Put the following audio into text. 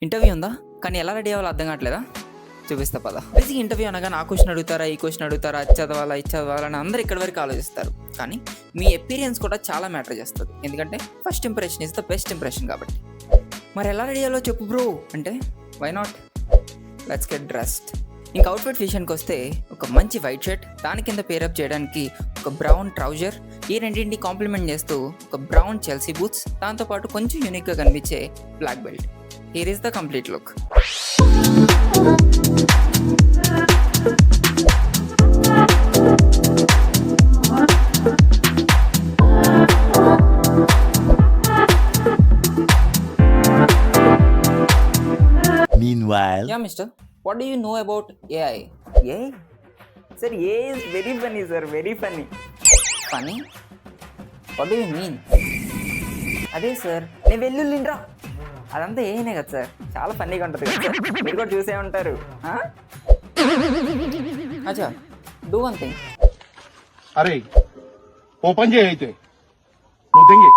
Interview ఉందా, కానీ ఎలా రెడీ అవ్వాలో అర్థం కావట్లేదా? చూపిస్తా పద. బేసిక్ ఇంటర్వ్యూ అనగా ఆ క్వశ్చన్ అడుగుతారా, ఈ క్వశ్చన్ అడుగుతారా, అది చదవాలా, ఇది చదవాలా అని అందరూ ఇక్కడి వరకు ఆలోచిస్తారు. కానీ మీ ఎక్స్పీరియన్స్ కూడా చాలా మ్యాటర్ చేస్తుంది. ఎందుకంటే first impression is the best impression కాబట్టి. మరి ఎలా రెడీ అవ్వాలో చెప్పు బ్రో అంటే, why not, let's get dressed. ఇంకా అవుట్ఫిట్ విషయానికి వస్తే ఒక మంచి వైట్ షర్ట్, దాని కింద పేరప్ చేయడానికి ఒక బ్రౌన్ ట్రౌజర్, ఈ రెండింటిని కాంప్లిమెంట్ చేస్తూ ఒక బ్రౌన్ చెల్సీ బూట్స్, దాంతోపాటు కొంచెం యూనిక్గా కనిపించే black belt. Here is the complete look. Meanwhile, Yeah, mister. What do you know about AI? AI? Sir, AI is very funny, sir. Very funny. Funny? What do you mean? అదే sir, నేను వెల్లుల్లిండ్రా, అదంతా ఏనే కదా sir, చాలా ఫన్నీగా ఉంటుంది కదా sir, మీరు కూడా చూసే ఉంటారు. అచ్చా, డూ వన్ థింగ్. అరే ఓ పని చేయి, అయితే నువ్వు తెంగి